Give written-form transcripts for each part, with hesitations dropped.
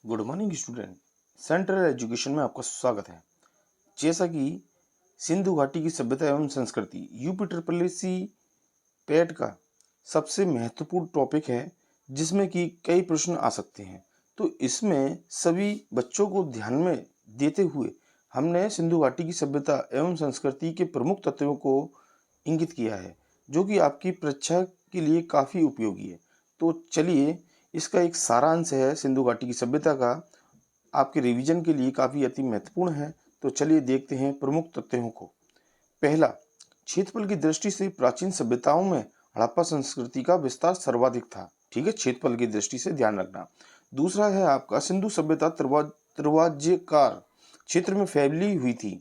Good morning student. Central education में आपका स्वागत है। जैसा कि सिंधु घाटी की सभ्यता एवं संस्कृति यूपी ट्रिपल एससी पेट का सबसे महत्वपूर्ण टॉपिक है, जिसमें कि कई प्रश्न आ सकते हैं। तो इसमें सभी बच्चों को ध्यान में देते हुए हमने सिंधु घाटी की सभ्यता एवं संस्कृति के प्रमुख तत्वों को इंगित किया है, जो कि आपकी परीक्षा के लिए काफ़ी उपयोगी है। तो चलिए, इसका एक सारांश है सिंधु घाटी की सभ्यता का, आपके रिवीजन के लिए काफ़ी अति महत्वपूर्ण है। तो चलिए देखते हैं प्रमुख तथ्यों को। पहला, क्षेत्रफल की दृष्टि से प्राचीन सभ्यताओं में हड़प्पा संस्कृति का विस्तार सर्वाधिक था। ठीक है, क्षेत्रफल की दृष्टि से ध्यान रखना। दूसरा है आपका, सिंधु सभ्यता त्रिवाज्यकार क्षेत्र में फैली हुई थी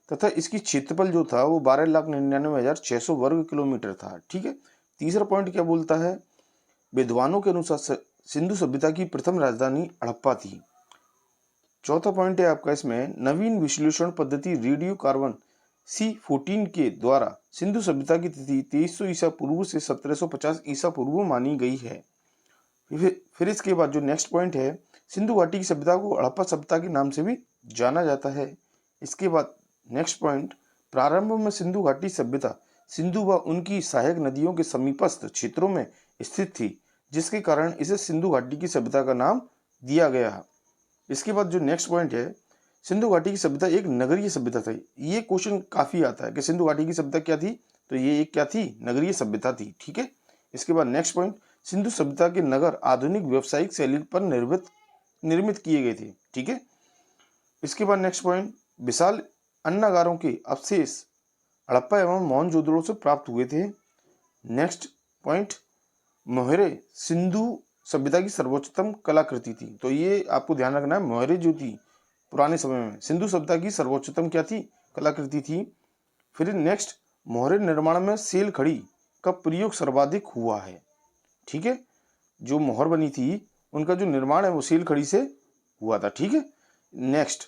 तथा इसकी क्षेत्रफल जो था वो 12,99,600 वर्ग किलोमीटर था। ठीक है। तीसरा पॉइंट क्या बोलता है, विद्वानों के अनुसार सिंधु सभ्यता की प्रथम राजधानी हड़प्पा थी। चौथा पॉइंट है आपका इसमें, नवीन विश्लेषण पद्धति रेडियो कार्बन C14 के द्वारा सिंधु सभ्यता की तिथि 2300 ईसा पूर्व से 1750 ईसा पूर्व मानी गई है। फिर इसके बाद जो नेक्स्ट पॉइंट है, सिंधु घाटी की सभ्यता को हड़प्पा सभ्यता के नाम से भी जाना जाता है। इसके बाद नेक्स्ट पॉइंट, प्रारंभ में सिंधु घाटी सभ्यता सिंधु व उनकी सहायक नदियों के समीपस्थ क्षेत्रों में स्थित थी, जिसके कारण इसे सिंधु घाटी की सभ्यता का नाम दिया गया। इसके बाद जो नेक्स्ट पॉइंट है, सिंधु घाटी की सभ्यता एक नगरीय सभ्यता थी। ये क्वेश्चन काफी आता है कि सिंधु घाटी की सभ्यता क्या थी, तो ये एक क्या थी, नगरीय सभ्यता थी। ठीक है। इसके बाद नेक्स्ट पॉइंट, सिंधु सभ्यता के नगर आधुनिक व्यावसायिक शैली पर निर्मित किए गए थे। ठीक है। इसके बाद नेक्स्ट पॉइंट, विशाल अन्नागारों के अवशेष हड़प्पा एवं मोहनजोदड़ो से प्राप्त हुए थे। नेक्स्ट पॉइंट, मोहरे सिंधु सभ्यता की सर्वोच्चतम कलाकृति थी। तो ये आपको ध्यान रखना है, मोहरे जो थी पुराने समय में सिंधु सभ्यता की सर्वोच्चतम क्या थी, कलाकृति थी। फिर नेक्स्ट, मोहरे निर्माण में सेल खड़ी का प्रयोग सर्वाधिक हुआ है। ठीक है। जो मोहर बनी थी उनका जो निर्माण है वो सेल खड़ी से हुआ था। ठीक है। नेक्स्ट,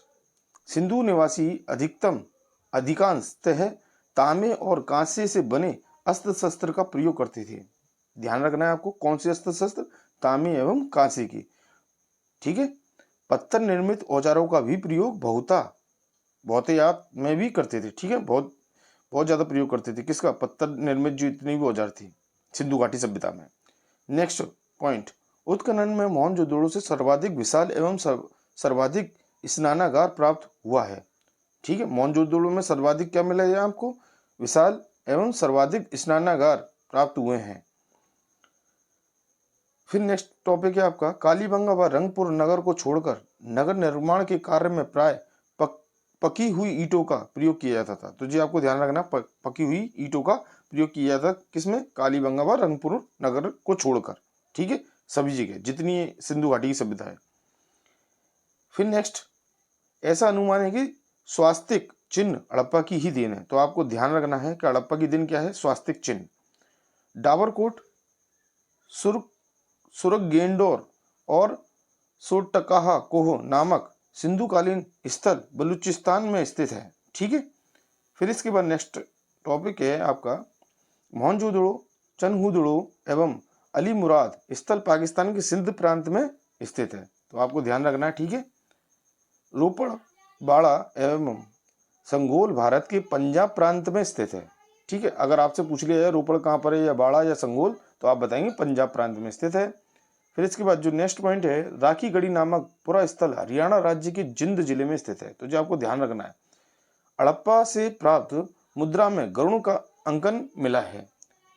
सिंधु निवासी अधिकांशतः तांबे और कांसे से बने अस्त्र शस्त्र का प्रयोग करते थे। ध्यान रखना है आपको, कौन से अस्त्र शस्त्र, तांबे एवं कांसे की। ठीक है। पत्थर निर्मित औजारों का भी प्रयोग बहुतायत में भी करते थे। ठीक है। बहुत बहुत ज्यादा प्रयोग करते थे किसका, पत्थर निर्मित जो इतनी भी औजार थी सिंधु घाटी सभ्यता में। नेक्स्ट पॉइंट, उत्खनन में मोहनजोदड़ो से सर्वाधिक विशाल एवं सर्वाधिक स्नानागार प्राप्त हुआ है। ठीक है। मोहनजोदड़ो में सर्वाधिक क्या मिला है आपको, विशाल एवं सर्वाधिक स्नानागार प्राप्त हुए हैं। फिर नेक्स्ट टॉपिक है आपका, कालीबंगा व रंगपुर नगर को छोड़कर नगर निर्माण के कार्य में प्राय पकी हुई ईंटों का प्रयोग किया जाता था। तो जी आपको ध्यान रखना, पकी हुई ईंटों का प्रयोग किया जाता किसमें, कालीबंगा व रंगपुर नगर को छोड़कर। ठीक है, सभी जगह जितनी सिंधु घाटी की सभ्यता है। फिर नेक्स्ट, ऐसा अनुमान है कि स्वास्तिक चिन्ह हड़प्पा की ही देन है। तो आपको ध्यान रखना है कि हड़प्पा की देन क्या है, स्वास्तिक चिन्ह। डाबरकोट, सुरगेंडोर और सोटकाहा कोह नामक सिंधुकालीन स्थल बलूचिस्तान में स्थित है। ठीक है। फिर इसके बाद नेक्स्ट टॉपिक है आपका, मोहनजोदड़ो, चनहूदड़ो एवं अली मुराद स्थल पाकिस्तान के सिंध प्रांत में स्थित है। तो आपको ध्यान रखना है। ठीक है। रोपड़, बाड़ा एवं संगोल भारत के पंजाब प्रांत में स्थित है। ठीक है। अगर आपसे पूछ लिया जाए रोपड़ कहाँ पर है, या बाड़ा या संगोल, तो आप बताएंगे पंजाब प्रांत में स्थित है। फिर इसके बाद जो नेक्स्ट पॉइंट है, राखी गढ़ी नामक पुरा स्थल हरियाणा राज्य के जिंद जिले में स्थित है। तो जो आपको ध्यान रखना है, हड़प्पा से प्राप्त मुद्रा में गरुड़ का अंकन मिला है।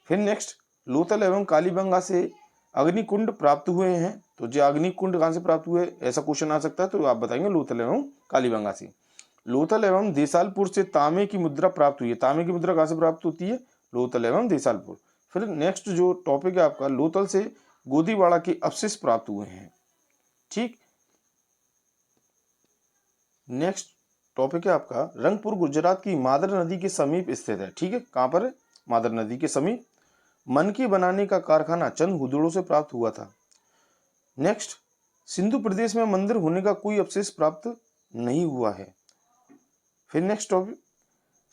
फिर नेक्स्ट, लोथल एवं कालीबंगा से अग्निकुंड प्राप्त हुए हैं। तो जो अग्निकुंड कहाँ से प्राप्त हुए, ऐसा क्वेश्चन आ सकता है, तो आप बताएंगे लोथल एवं कालीबंगा से। लोथल एवं देसालपुर से तांबे की मुद्रा प्राप्त हुई है। तांबे की मुद्रा कहाँ से प्राप्त होती है, लोथल एवं देसालपुर। फिर नेक्स्ट जो टॉपिक है आपका, लोथल से गोदीवाड़ा के अवशेष प्राप्त हुए हैं। ठीक। नेक्स्ट टॉपिक है आपका, रंगपुर गुजरात की मादर नदी के समीप स्थित है। ठीक है, कहां पर है, मादर नदी के समीप। मनकी बनाने का कारखाना चंद हुदड़ों से प्राप्त हुआ था। नेक्स्ट, सिंधु प्रदेश में मंदिर होने का कोई अवशेष प्राप्त नहीं हुआ है। फिर नेक्स्ट टॉपिक,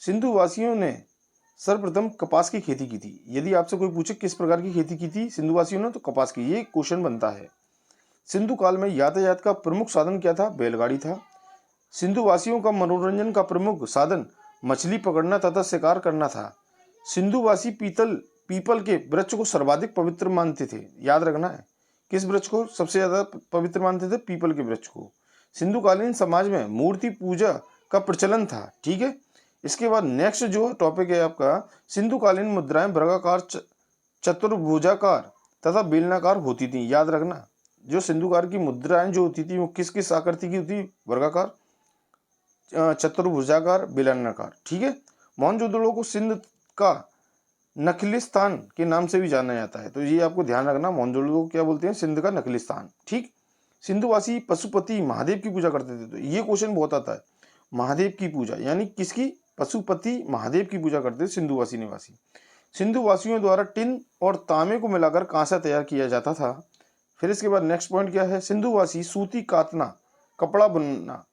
सिंधु वासियों ने सर्वप्रथम कपास की खेती की थी। यदि आपसे कोई पूछे किस प्रकार की खेती की थी सिंधु वासियों ने, तो कपास की, ये क्वेश्चन बनता है। सिंधु काल में यातायात का प्रमुख साधन क्या था? बैलगाड़ी था। सिंधु वासियों का मनोरंजन का प्रमुख साधन मछली पकड़ना तथा शिकार करना था। सिंधुवासी पीपल के वृक्ष को सर्वाधिक पवित्र मानते थे। याद रखना है, किस वृक्ष को सबसे ज्यादा पवित्र मानते थे? पीपल के वृक्ष को। सिंधुकालीन समाज में मूर्ति पूजा का प्रचलन था। ठीक है। इसके बाद नेक्स्ट जो टॉपिक है आपका, सिंधुकालीन मुद्राएं वर्गाकार, चतुर्भुजाकार तथा बेलनाकार होती थी। याद रखना, जो सिंधुकार की मुद्राएं जो होती थी वो किस किस आकृति की होती? वर्गाकार, चतुर्भुजाकार, बेलनाकार। ठीक है। मोहनजोदड़ो को सिंध का नखलिस्तान के नाम से भी जाना जाता है, तो ये आपको ध्यान रखना, मोहनजोदड़ो को क्या बोलते हैं? सिंध का नखलिस्तान। ठीक। सिंधुवासी पशुपति महादेव की पूजा करते थे, तो ये क्वेश्चन बहुत आता है। महादेव की पूजा यानी किसकी? पशुपति महादेव की पूजा करते थे सिंधुवासी निवासी। सिंधुवासियों द्वारा टिन और तांबे को मिलाकर कांसा तैयार किया जाता था। फिर इसके बाद नेक्स्ट पॉइंट क्या है? सिंधुवासी सूती कातना, कपड़ा बुनना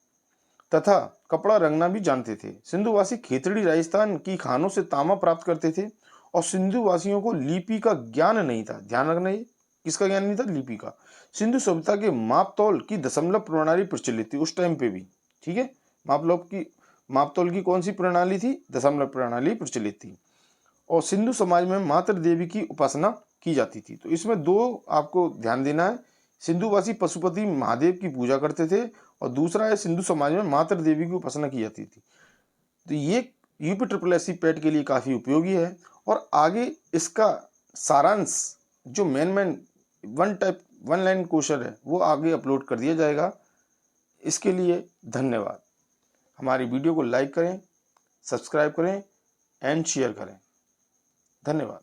तथा कपड़ा रंगना भी जानते थे। सिंधुवासी खेतड़ी राजस्थान की खानों से तांबा प्राप्त करते थे और सिंधुवासियों को लिपि का ज्ञान नहीं था। ध्यान रखना, ये किसका ज्ञान नहीं था? लिपि का। सिंधु सभ्यता के मापतौल की दशमलव प्रणाली प्रचलित थी उस टाइम पे भी। ठीक है। मापतौल की कौन सी प्रणाली थी? दशमलव प्रणाली प्रचलित थी। और सिंधु समाज में मातृ देवी की उपासना की जाती थी। तो इसमें दो आपको ध्यान देना है, सिंधुवासी पशुपति महादेव की पूजा करते थे और दूसरा है सिंधु समाज में मातृ देवी की उपासना की जाती थी। तो ये यूपी ट्रिपल एससी पैट के लिए काफ़ी उपयोगी है। और आगे इसका सारांश जो मेन वन लाइन क्वेश्चन है वो आगे अपलोड कर दिया जाएगा। इसके लिए धन्यवाद। हमारी वीडियो को लाइक करें, सब्सक्राइब करें एंड शेयर करें। धन्यवाद।